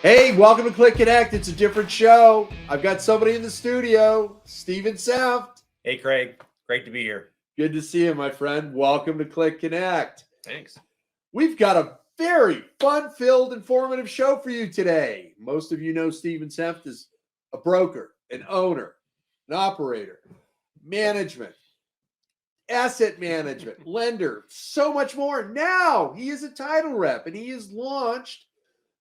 Hey, welcome to CLIC Connect. It's a different show. I've got somebody in the studio, Steven Senft. Hey, Craig. Great to be here. Good to see you, my friend. Welcome to CLIC Connect. Thanks. We've got a very fun-filled, informative show for you today. Most of you know Steven Senft is a broker, an owner, an operator, management, asset management, lender, so much more. Now he is a title rep, and he has launched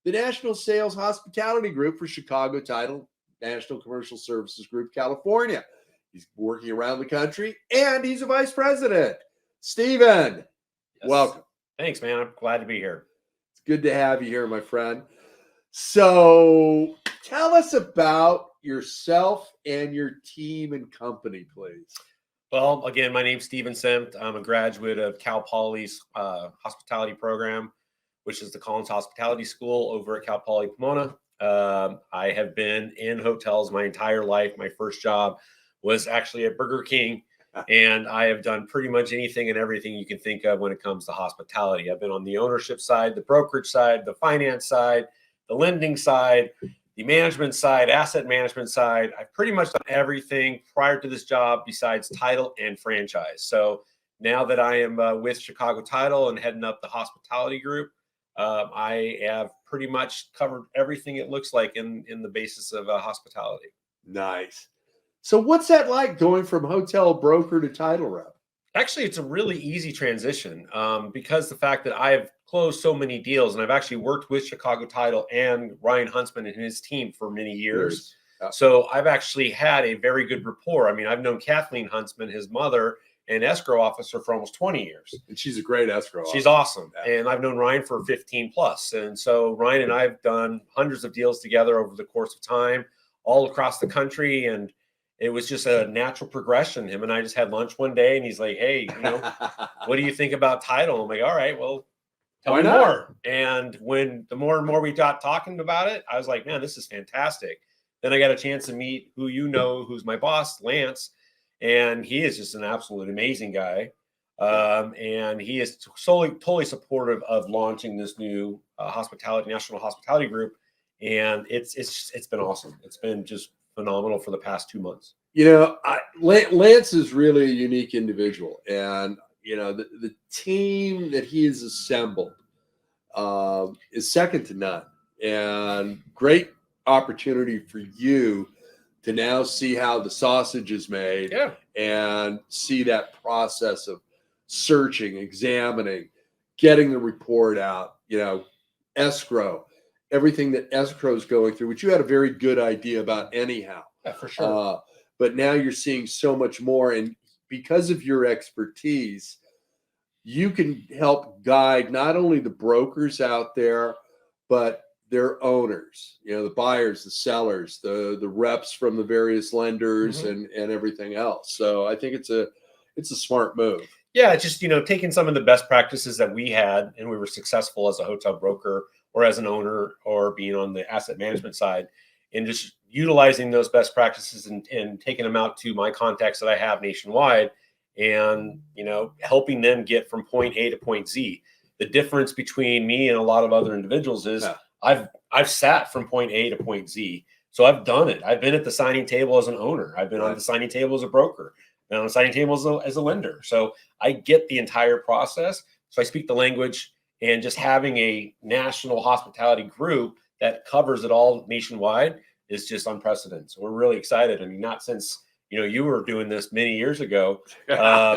the National Sales Hospitality Group for Chicago Title, National Commercial Services Group, California. He's working around the country, and he's a vice president. Steven, welcome. Thanks, man. I'm glad to be here. It's good to have you here, my friend. So tell us about yourself and your team and company, please. Well, again, my name's Steven Senft. I'm a graduate of Cal Poly's hospitality program, which is the Collins Hospitality School over at Cal Poly Pomona. I have been in hotels my entire life. My first job was actually at Burger King, and I have done pretty much anything and everything you can think of when it comes to hospitality. I've been on the ownership side, the brokerage side, the finance side, the lending side, the management side, asset management side. I've pretty much done everything prior to this job besides title and franchise. So now that I am with Chicago Title and heading up the hospitality group, I have pretty much covered everything it looks like in the basis of hospitality. Nice. So what's that like going from hotel broker to title rep? Actually, it's a really easy transition because the fact that I've closed so many deals and I've actually worked with Chicago Title and Ryan Huntsman and his team for many years. Yeah. So I've actually had a very good rapport. I mean, I've known Kathleen Huntsman, his mother, an escrow officer for almost 20 years. And she's a great escrow officer. She's awesome. Yeah. And I've known Ryan for 15 plus. And so Ryan and I have done hundreds of deals together over the course of time, all across the country. And it was just a natural progression. Him and I just had lunch one day and he's like, hey, what do you think about title? I'm like, all right, well, tell me more. And when the more and more we got talking about it, I was like, man, this is fantastic. Then I got a chance to meet who's my boss, Lance. And he is just an absolute amazing guy. And he is totally supportive of launching this new national hospitality group. And it's been awesome. It's been just phenomenal for the past 2 months. Lance is really a unique individual, and the team that he has assembled is second to none, and great opportunity for you to now see how the sausage is made, and see that process of searching, examining, getting the report out, escrow, everything that escrow is going through, which you had a very good idea about anyhow. Yeah, for sure. But now you're seeing so much more. And because of your expertise, you can help guide not only the brokers out there, but their owners, the buyers, the sellers, the reps from the various lenders, and everything else. So I think it's a smart move. Yeah, just taking some of the best practices that we had and we were successful as a hotel broker or as an owner or being on the asset management side, and just utilizing those best practices and taking them out to my contacts that I have nationwide, and helping them get from point A to point Z. The difference between me and a lot of other individuals is I've sat from point A to point Z. So I've done it. I've been at the signing table as an owner. I've been on the signing table as a broker. I've been on the signing table as a lender. So I get the entire process. So I speak the language, and just having a national hospitality group that covers it all nationwide is just unprecedented. So we're really excited. I mean, not since you were doing this many years ago, have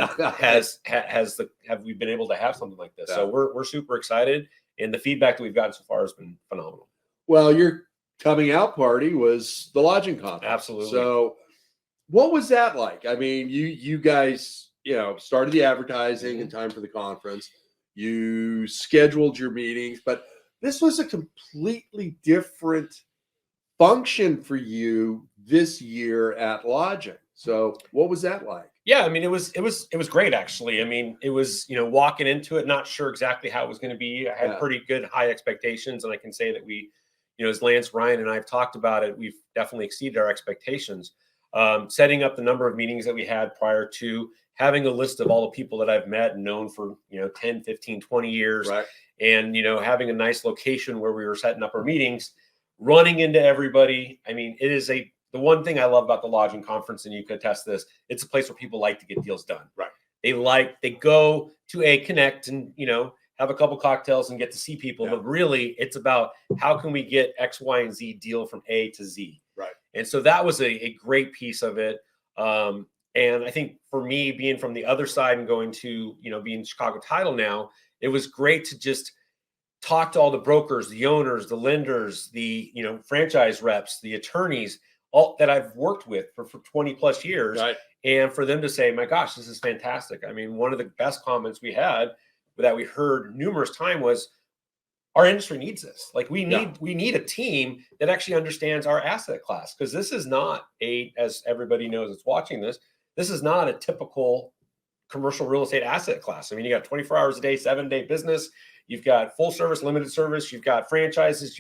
we been able to have something like this. So we're super excited, and the feedback that we've gotten so far has been phenomenal. Well, your coming out party was the lodging conference. Absolutely. So what was that like? I mean, you guys, started the advertising in time for the conference. You scheduled your meetings, but this was a completely different function for you this year at lodging. So what was that like? Yeah, I mean, it was great, actually. I mean, it was, walking into it, not sure exactly how it was going to be. I had pretty good high expectations, and I can say that we, as Lance, Ryan, and I have talked about it, we've definitely exceeded our expectations. Setting up the number of meetings that we had prior to, having a list of all the people that I've met and known for, 10, 15, 20 years, and, having a nice location where we were setting up our meetings running into everybody. I mean, it is the one thing I love about the lodging conference, and you could attest this, it's a place where people like to get deals done. Right. They go to connect and, have a couple cocktails and get to see people. Yeah. But really it's about how can we get X, Y, and Z deal from A to Z. Right. And so that was a great piece of it. And I think for me, being from the other side and going to, being Chicago Title now, it was great to just talk to all the brokers, the owners, the lenders, the, franchise reps, the attorneys, all that I've worked with for 20 plus years. Right. And for them to say, my gosh, this is fantastic. I mean, one of the best comments we had that we heard numerous times was, our industry needs this. Like we need a team that actually understands our asset class. Because this is not as everybody knows that's watching this is not a typical commercial real estate asset class. I mean, you got 24 hours a day, 7-day business. You've got full service, limited service. You've got franchises.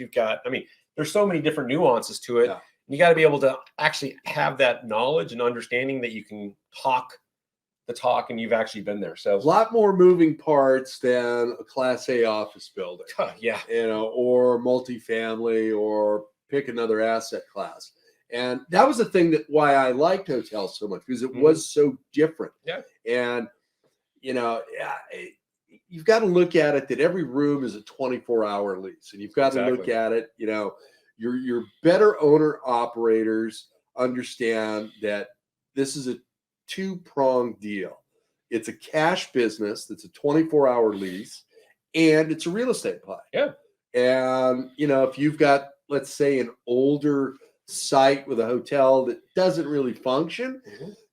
There's so many different nuances to it. Yeah. You got to be able to actually have that knowledge and understanding that you can talk the talk and you've actually been there. So a lot more moving parts than a Class A office building. Yeah. Or multifamily, or pick another asset class. And that was the thing why I liked hotels so much, because it was so different. Yeah. And, you've got to look at it that every room is a 24-hour lease. And you've got to look at it, your better owner operators understand that this is a two-pronged deal. It's a cash business that's a 24-hour lease, and it's a real estate play. Yeah. And, if you've got, let's say, an older site with a hotel that doesn't really function,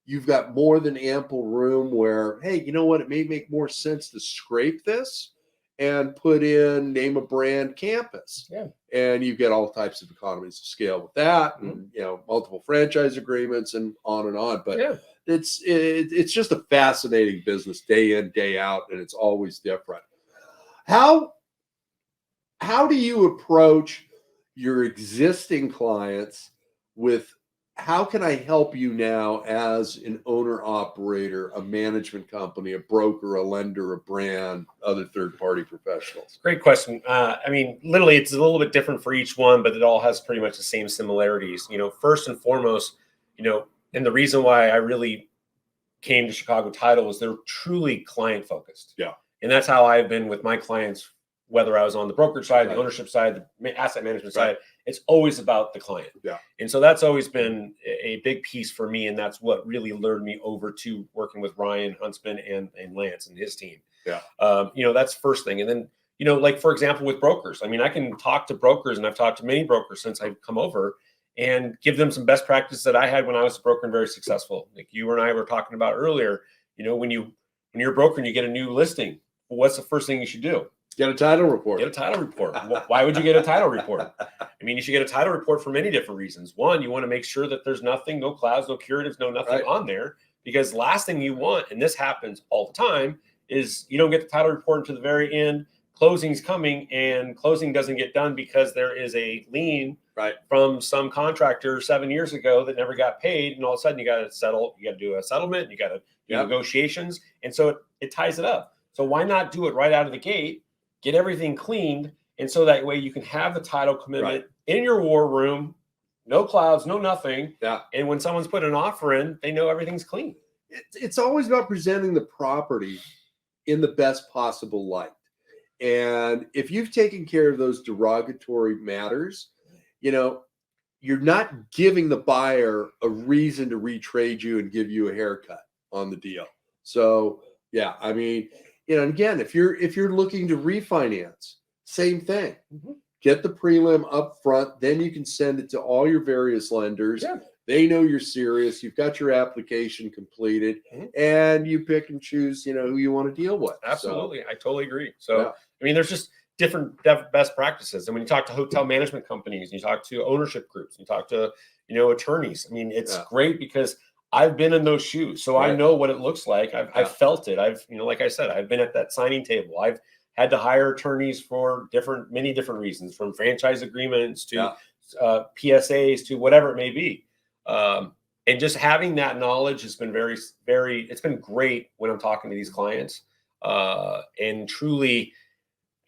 you've got more than ample room where, hey, you know what? It may make more sense to scrape this and put in name a brand campus. Yeah. And you get all types of economies of scale with that, and, multiple franchise agreements and on. But it's just a fascinating business day in, day out, and it's always different. How do you approach your existing clients with, how can I help you now as an owner operator, a management company, a broker, a lender, a brand, other third-party professionals? Great question. I mean, literally it's a little bit different for each one, but it all has pretty much the same similarities. First and foremost, and the reason why I really came to Chicago Title was they're truly client focused. Yeah. And that's how I've been with my clients, whether I was on the brokerage side, the ownership side, the asset management side. It's always about the client. Yeah. And so that's always been a big piece for me. And that's what really lured me over to working with Ryan Huntsman and Lance and his team. Yeah. That's first thing. And then, like, for example, with brokers, I mean, I can talk to brokers, and I've talked to many brokers since I've come over, and give them some best practices that I had when I was a broker and very successful. Like you and I were talking about earlier, when you're a broker and you get a new listing, well, what's the first thing you should do? Get a title report. Get a title report. Why would you get a title report? I mean, you should get a title report for many different reasons. One, you want to make sure that there's nothing, no clouds, no curatives, no nothing on there, because last thing you want, and this happens all the time, is you don't get the title report until the very end. Closing's coming, and closing doesn't get done because there is a lien from some contractor 7 years ago that never got paid, and all of a sudden you got to settle. You got to do a settlement. You got to do negotiations, and so it ties it up. So why not do it right out of the gate? Get everything cleaned, and so that way you can have the title commitment in your war room, no clouds, no nothing. Yeah. And when someone's put an offer in, they know everything's clean. It's always about presenting the property in the best possible light. And if you've taken care of those derogatory matters, you're not giving the buyer a reason to retrade you and give you a haircut on the deal. So, yeah, I mean, again, if you're looking to refinance, same thing. Get the prelim up front, then you can send it to all your various lenders. Yeah. They know you're serious. You've got your application completed, and you pick and choose, who you want to deal with. Absolutely. I totally agree. So, I mean, there's just different best practices. And when you talk to hotel management companies, you talk to ownership groups, you talk to, attorneys. I mean, it's great because I've been in those shoes. So I know what it looks like. I've felt it. I've, like I said, I've been at that signing table. I've had to hire attorneys for many different reasons, from franchise agreements to PSAs to whatever it may be. And just having that knowledge has been very, very, it's been great when I'm talking to these clients. And truly,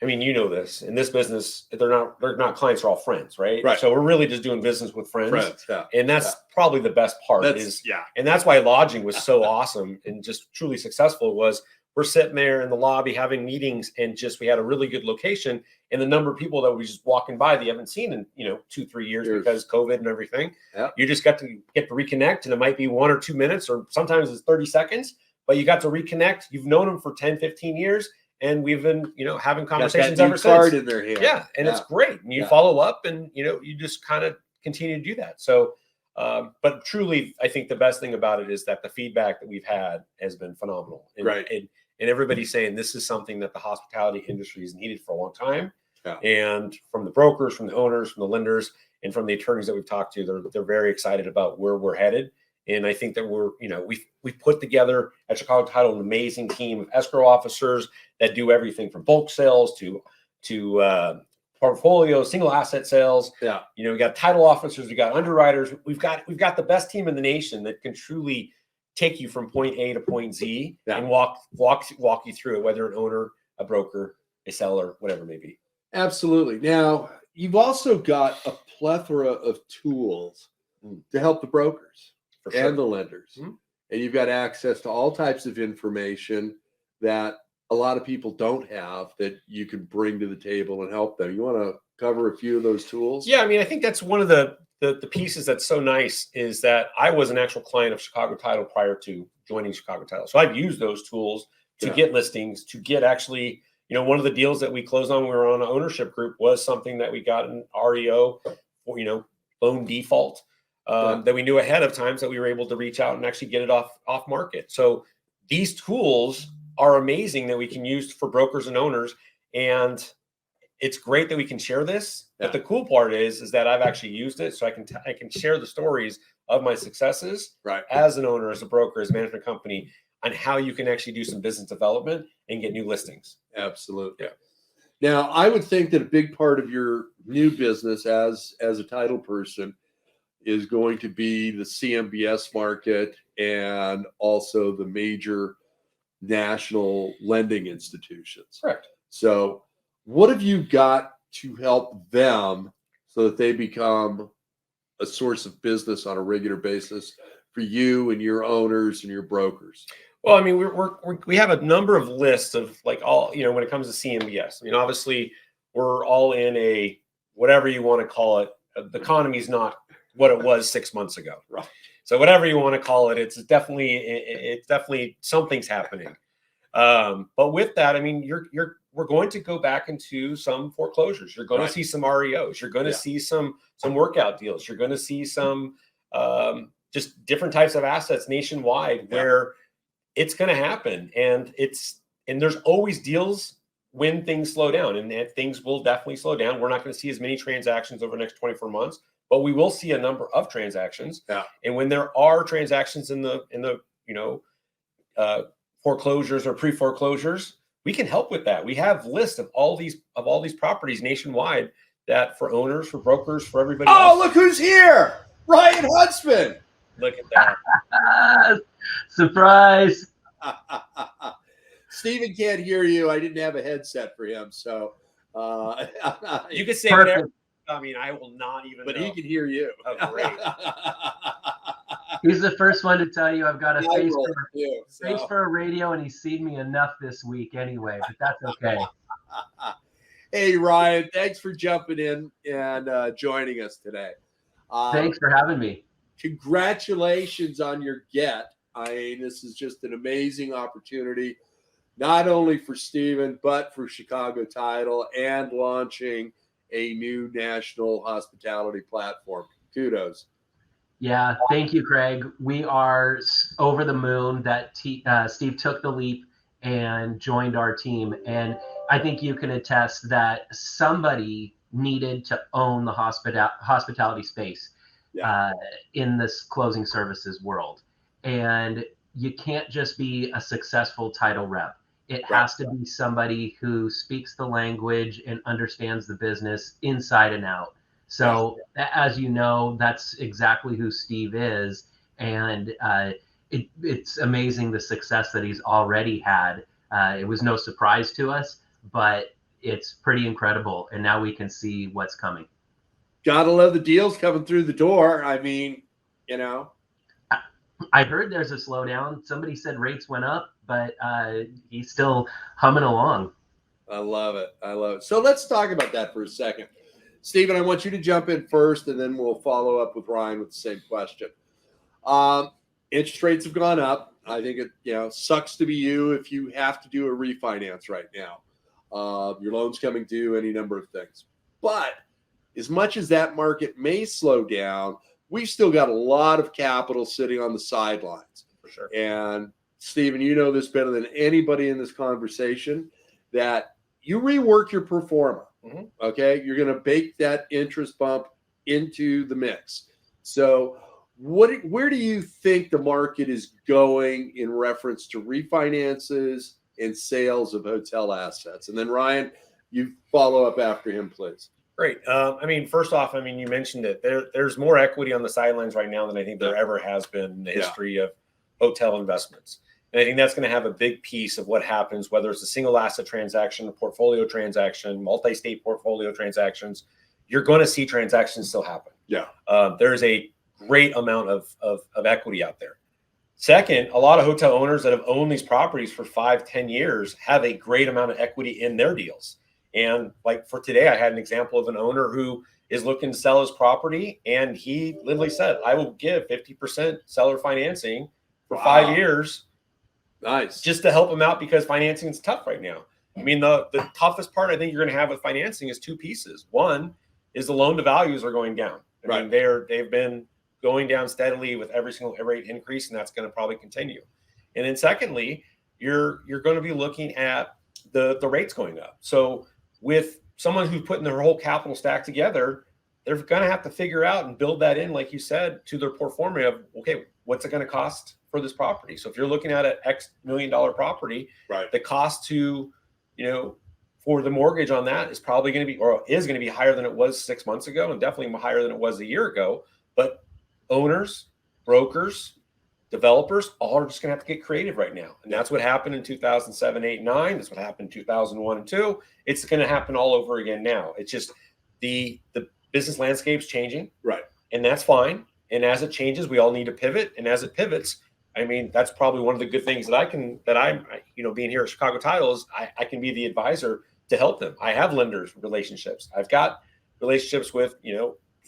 I mean, you know this, in this business, they're not clients, are all friends, right? Right. So we're really just doing business with friends. Yeah. And that's probably the best part and that's why lodging was so awesome and just truly successful. Was we're sitting there in the lobby having meetings, and we had a really good location, and the number of people that we just walking by that you haven't seen in 2-3 years because COVID and everything. Yeah. You just get to reconnect, and it might be 1 or 2 minutes, or sometimes it's 30 seconds, but you got to reconnect. You've known them for 10-15 years. And we've been, having conversations ever since. Card in their hand. Yeah, and it's great. And you follow up, and you just kind of continue to do that. So, but truly, I think the best thing about it is that the feedback that we've had has been phenomenal. And, and everybody's saying this is something that the hospitality industry has needed for a long time. Yeah. And from the brokers, from the owners, from the lenders, and from the attorneys that we've talked to, they're very excited about where we're headed. And I think that we've put together at Chicago Title an amazing team of escrow officers that do everything from bulk sales to portfolio, single asset sales. Yeah. We got title officers, we got underwriters. We've got the best team in the nation that can truly take you from point A to point Z and walk you through it, whether an owner, a broker, a seller, whatever it may be. Absolutely. Now, you've also got a plethora of tools to help the brokers and the lenders. Mm-hmm. And you've got access to all types of information that a lot of people don't have that you can bring to the table and help them. You want to cover a few of those tools? Yeah, I mean, I think that's one of the pieces that's so nice is that I was an actual client of Chicago Title prior to joining Chicago Title. So I've used those tools to get listings, to get actually, one of the deals that we closed on, we were on an ownership group, was something that we got an REO, loan default. That we knew ahead of time, so that we were able to reach out and actually get it off market. So these tools are amazing that we can use for brokers and owners, and it's great that we can share this. Yeah. But the cool part is that I've actually used it, so I can share the stories of my successes as an owner, as a broker, as a management company, on how you can actually do some business development and get new listings. Absolutely. Yeah. Now, I would think that a big part of your new business as a title person is going to be the CMBS market and also the major national lending institutions. Correct. So what have you got to help them so that they become a source of business on a regular basis for you and your owners and your brokers? Well, I mean, we have a number of lists of when it comes to CMBS. I mean, obviously we're all in a, whatever you want to call it, the economy's not what it was 6 months ago. Right. So whatever you want to call it, it's definitely something's happening. But with that, I mean, we're going to go back into some foreclosures. You're going to see some REOs. You're going to see some workout deals. You're going to see some just different types of assets nationwide where it's going to happen. And there's always deals when things slow down, and things will definitely slow down. We're not going to see as many transactions over the next 24 months. But we will see a number of transactions. Yeah. And when there are transactions in the foreclosures or pre-foreclosures, we can help with that. We have lists of all these properties nationwide that for owners, for brokers, for everybody else. Oh, look who's here. Ryan Huntsman. Look at that. Surprise. Stephen can't hear you. I didn't have a headset for him. So you can say whatever. I mean, I will not even But know. He can hear you. Oh, great. He's the first one to tell you I've got a face for a radio, and he's seen me enough this week anyway, but that's okay. Hey, Ryan, thanks for jumping in and joining us today. Thanks for having me. Congratulations on your get. I mean, this is just an amazing opportunity, not only for Stephen, but for Chicago Title and launching a new national hospitality platform. Kudos. Yeah, thank you, Craig. We are over the moon that Steve took the leap and joined our team. And I think you can attest that somebody needed to own the hospitality space in this closing services world. And you can't just be a successful title rep. It has to be somebody who speaks the language and understands the business inside and out. So as you know, that's exactly who Steve is. And it's amazing the success that he's already had. It was no surprise to us, but it's pretty incredible. And now we can see what's coming. Gotta love the deals coming through the door. I mean, you know, I heard there's a slowdown. Somebody said rates went up, but he's still humming along. I love it. I love it. So let's talk about that for a second. Stephen, I want you to jump in first, and then we'll follow up with Ryan with the same question. Interest rates have gone up. I think it sucks to be you if you have to do a refinance right now. Your loan's coming due, any number of things. But as much as that market may slow down, we've still got a lot of capital sitting on the sidelines. For sure. And Stephen, you know this better than anybody in this conversation, that you rework your pro forma. Mm-hmm. Okay, you're going to bake that interest bump into the mix. So where do you think the market is going in reference to refinances and sales of hotel assets? And then Ryan, you follow up after him, please. Great. First off, you mentioned it. There's more equity on the sidelines right now than I think there ever has been in the history of hotel investments. And I think that's going to have a big piece of what happens, whether it's a single asset transaction, a portfolio transaction, multi-state portfolio transactions. You're going to see transactions still happen. Yeah. There's a great amount of equity out there. Second, a lot of hotel owners that have owned these properties for 5-10 years have a great amount of equity in their deals. And like for today, I had an example of an owner who is looking to sell his property, and he literally said, I will give 50% seller financing for 5 years. Nice. Just to help him out, because financing is tough right now. The toughest part I think you're going to have with financing is two pieces. One is the loan to values are going down. They've been going down steadily with every single rate increase, and that's going to probably continue. And then secondly, you're going to be looking at the rates going up. So with someone who's putting their whole capital stack together, they're going to have to figure out and build that in, like you said, to their portfolio of, okay, what's it going to cost for this property? So if you're looking at an X $1 million property, the cost to, for the mortgage on that is probably going to be, or is going to be higher than it was 6 months ago, and definitely higher than it was a year ago. But owners, brokers, developers, all are just going to have to get creative right now. And that's what happened in 2007, 8, 9. That's what happened in 2001 and 2. It's going to happen all over again now. It's just the business landscape's changing. Right. And that's fine. And as it changes, we all need to pivot. And as it pivots, that's probably one of the good things that I'm being here at Chicago Title is I can be the advisor to help them. I have lenders relationships. I've got relationships with,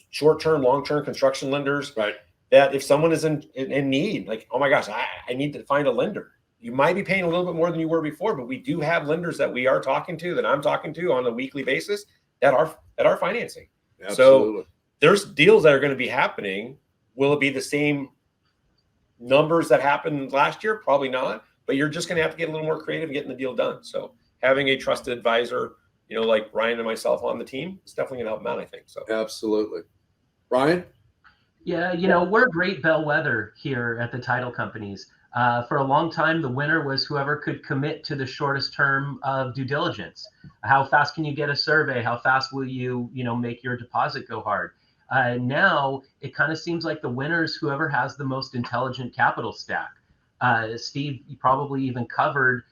short-term, long-term construction lenders. Right. That if someone is in need, like, oh my gosh, I need to find a lender. You might be paying a little bit more than you were before, but we do have lenders that we are talking to, that I'm talking to on a weekly basis that are financing. Absolutely. So there's deals that are going to be happening. Will it be the same numbers that happened last year? Probably not, but you're just going to have to get a little more creative in getting the deal done. So having a trusted advisor, like Ryan and myself on the team, is definitely going to help them out, I think. So absolutely. Ryan? Yeah, we're a great bellwether here at the title companies. For a long time, the winner was whoever could commit to the shortest term of due diligence. How fast can you get a survey? How fast will you, make your deposit go hard? Now it kind of seems like the winner's whoever has the most intelligent capital stack. Steve, you probably even covered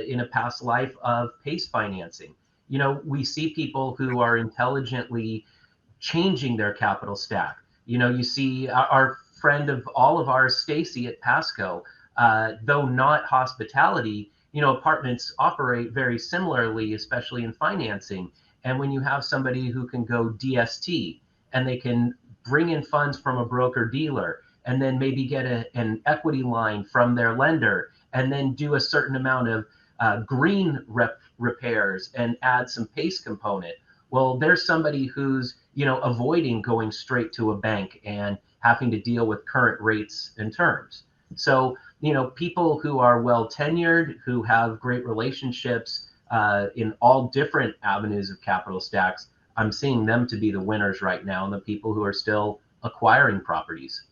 in a past life of PACE financing. We see people who are intelligently changing their capital stack. You see our friend of all of ours, Stacy at Pasco, though not hospitality, apartments operate very similarly, especially in financing. And when you have somebody who can go DST and they can bring in funds from a broker dealer and then maybe get an equity line from their lender and then do a certain amount of green repairs and add some PACE component. Well, there's somebody who's, avoiding going straight to a bank and having to deal with current rates and terms. So, people who are well tenured, who have great relationships in all different avenues of capital stacks, I'm seeing them to be the winners right now, and the people who are still acquiring properties.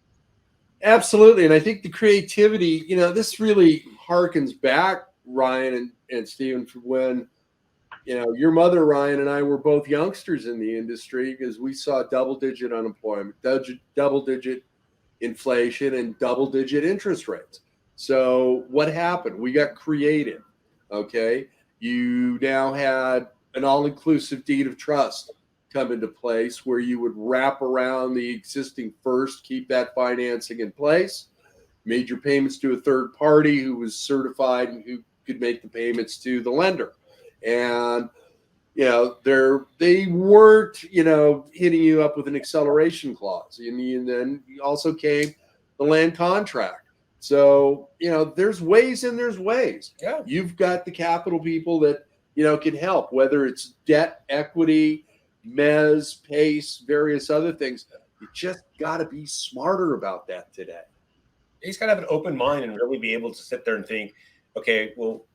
Absolutely. And I think the creativity, this really harkens back, Ryan and Stephen, from when, your mother, Ryan, and I were both youngsters in the industry, because we saw double-digit unemployment, double-digit inflation, and double-digit interest rates. So what happened? We got creative. Okay. You now had an all-inclusive deed of trust come into place where you would wrap around the existing first, keep that financing in place, made your payments to a third party who was certified and who could make the payments to the lender. And they weren't, hitting you up with an acceleration clause. And then also came the land contract. So, there's ways and there's ways. Yeah. You've got the capital people that, can help, whether it's debt, equity, mezz, PACE, various other things. You just got to be smarter about that today. He's got to have an open mind and really be able to sit there and think, okay, well,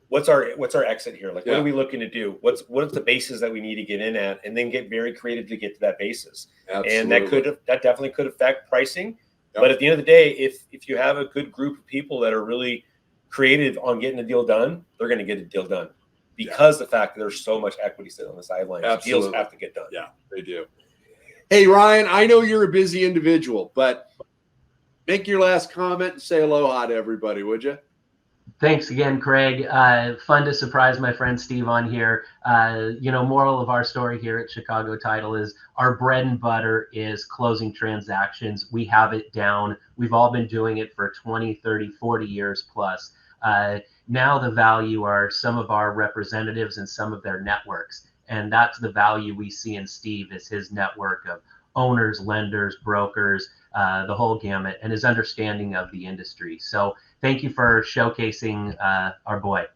what's our exit here? Like, what are we looking to do? What's the basis that we need to get in at, and then get very creative to get to that basis. Absolutely. And that definitely could affect pricing. Yep. But at the end of the day, if you have a good group of people that are really creative on getting the deal done, they're going to get the deal done because the fact that there's so much equity sitting on the sidelines. Absolutely. Deals have to get done. Yeah, they do. Hey, Ryan, I know you're a busy individual, but make your last comment and say aloha to everybody, would you? Thanks again, Craig. Fun to surprise my friend Steve on here. Moral of our story here at Chicago Title is our bread and butter is closing transactions. We have it down. We've all been doing it for 20, 30, 40 years plus. Now the value are some of our representatives and some of their networks. And that's the value we see in Steve is his network of owners, lenders, brokers, the whole gamut, and his understanding of the industry. So thank you for showcasing our boy.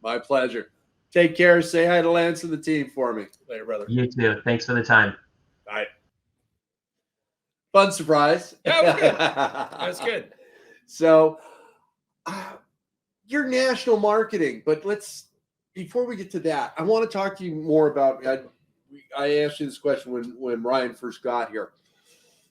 My pleasure. Take care. Say hi to Lance and the team for me. Later, brother. You too. Thanks for the time. All right. Fun surprise. Yeah, it was good. That was good. So your national marketing, but before we get to that, I want to talk to you more about, I asked you this question when Ryan first got here.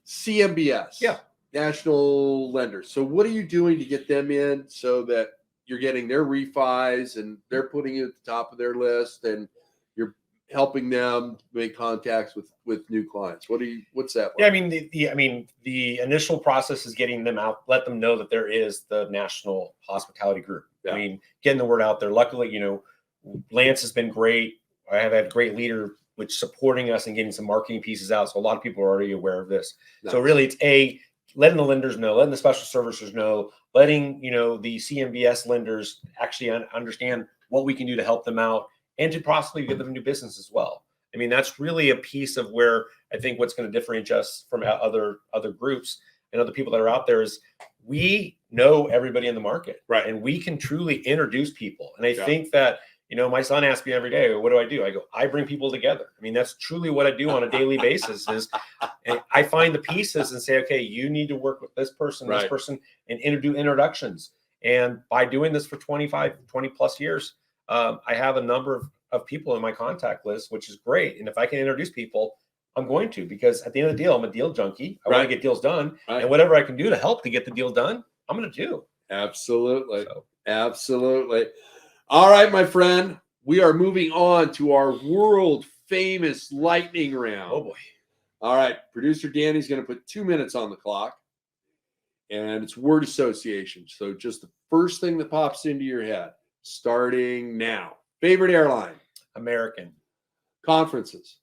CMBS. Yeah. National lenders. So what are you doing to get them in so that you're getting their refis and they're putting you at the top of their list and you're helping them make contacts with new clients? What's that like? Yeah, the initial process is getting them out, let them know that there is the National Hospitality Group. Yeah. Getting the word out there. Luckily, Lance has been great. I have had a great leader which supporting us and getting some marketing pieces out. So a lot of people are already aware of this. Nice. So really it's letting the lenders know, letting the special servicers know, letting, the CMBS lenders actually understand what we can do to help them out and to possibly give them new business as well. That's really a piece of where I think what's going to differentiate us from other groups and other people that are out there is we know everybody in the market, right? And we can truly introduce people. And I think that, my son asks me every day, what do? I go, I bring people together. That's truly what I do on a daily basis is I find the pieces and say, okay, you need to work with this person, this person, and do introductions. And by doing this for 20 plus years, I have a number of people in my contact list, which is great. And if I can introduce people, I'm going to, because at the end of the deal, I'm a deal junkie. I want to get deals done. And whatever I can do to help to get the deal done, I'm going to do. Absolutely. Absolutely. All right, my friend, we are moving on to our world famous lightning round. Oh, boy. All right, producer Danny's going to put 2 minutes on the clock, and it's word association. So just the first thing that pops into your head, starting now. Favorite airline? American. Conferences?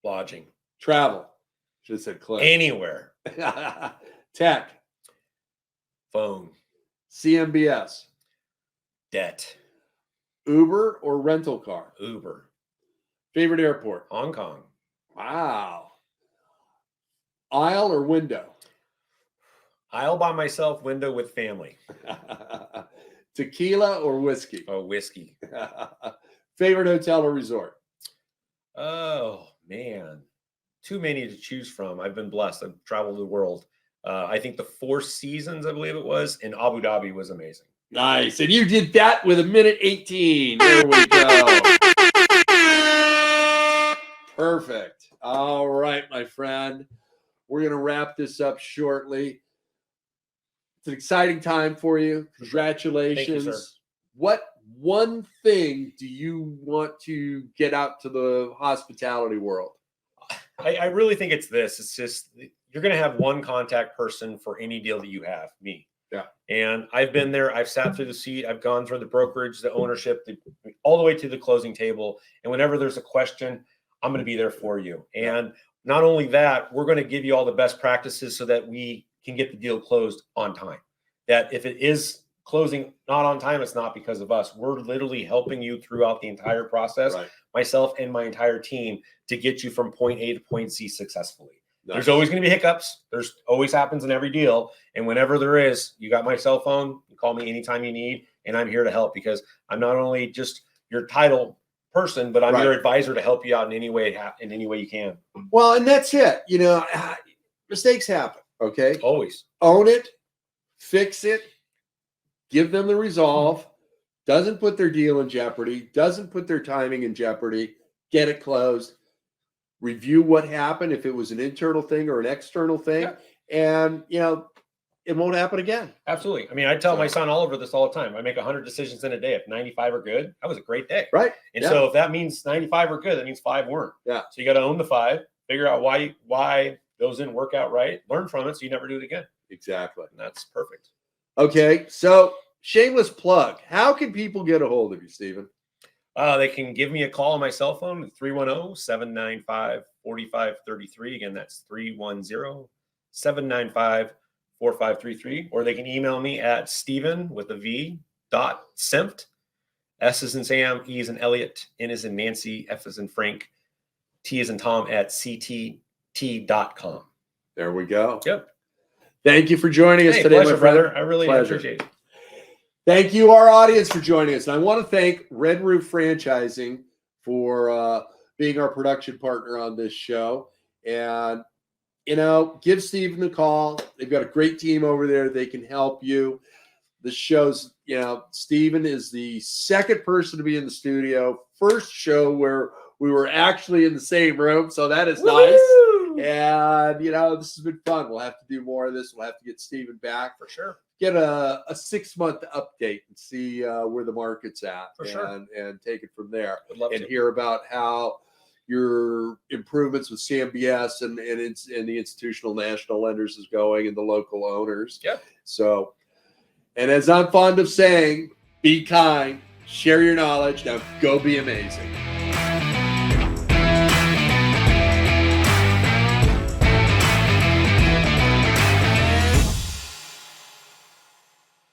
Lodging. Travel? Should have said CLIC. Anywhere. Tech? Phone. CMBS? Debt. Uber or rental car? Uber. Favorite airport? Hong Kong. Wow. Aisle or window? Aisle by myself, window with family. Tequila or whiskey? Oh, whiskey. Favorite hotel or resort? Oh, man. Too many to choose from. I've been blessed. I've traveled the world. I think the Four Seasons, I believe it was, in Abu Dhabi was amazing. Nice. And you did that with 1:18. There we go. Perfect. All right, my friend. We're going to wrap this up shortly. It's an exciting time for you. Congratulations. Thank you, sir. What one thing do you want to get out to the hospitality world? I really think it's this. It's just you're going to have one contact person for any deal that you have, me. Yeah. And I've been there. I've sat through the seat. I've gone through the brokerage, the ownership, all the way to the closing table. And whenever there's a question, I'm going to be there for you. And not only that, we're going to give you all the best practices so that we can get the deal closed on time. That if it is closing not on time, it's not because of us. We're literally helping you throughout the entire process, myself and my entire team, to get you from point A to point C successfully. Nice. There's always going to be hiccups. There's always happens in every deal. And whenever there is, you got my cell phone. You call me anytime you need, and I'm here to help, because I'm not only just your title person, but I'm your advisor to help you out in any way you can. Well, and that's it. You know, mistakes happen. Okay. Always. Own it, fix it, give them the resolve, doesn't put their deal in jeopardy, doesn't put their timing in jeopardy, get it closed. Review what happened, if it was an internal thing or an external thing, and you know, it won't happen again. Absolutely. I mean, I tell my son Oliver this all the time. I make 100 decisions in a day. If 95 are good, that was a great day. Right. And so if that means 95 are good, that means 5 weren't. Yeah. So you got to own the 5, figure out why those didn't work out right, learn from it so you never do it again. Exactly. And that's perfect. Okay. So shameless plug. How can people get a hold of you, Stephen? They can give me a call on my cell phone at 310-795-4533. Again, that's 310-795-4533. Or they can email me at Stephen with a V .Senft, S is in Sam, E is in Elliot, N is in Nancy, F is in Frank, T is in Tom at ctt.com. There we go. Yep. Thank you for joining us today, pleasure, my friend. brother. I really appreciate it. Thank you, our audience, for joining us. And I want to thank Red Roof Franchising for being our production partner on this show. And, you know, give Stephen a call. They've got a great team over there. They can help you. The show's, you know, Stephen is the second person to be in the studio. First show where we were actually in the same room. So that is nice. And, you know, this has been fun. We'll have to do more of this. We'll have to get Stephen back. For sure. Get a 6-month update and see where the market's at, and take it from there. And hear about how your improvements with CMBS and the institutional national lenders is going, and the local owners. Yeah. So, and as I'm fond of saying, be kind, share your knowledge. Now go be amazing.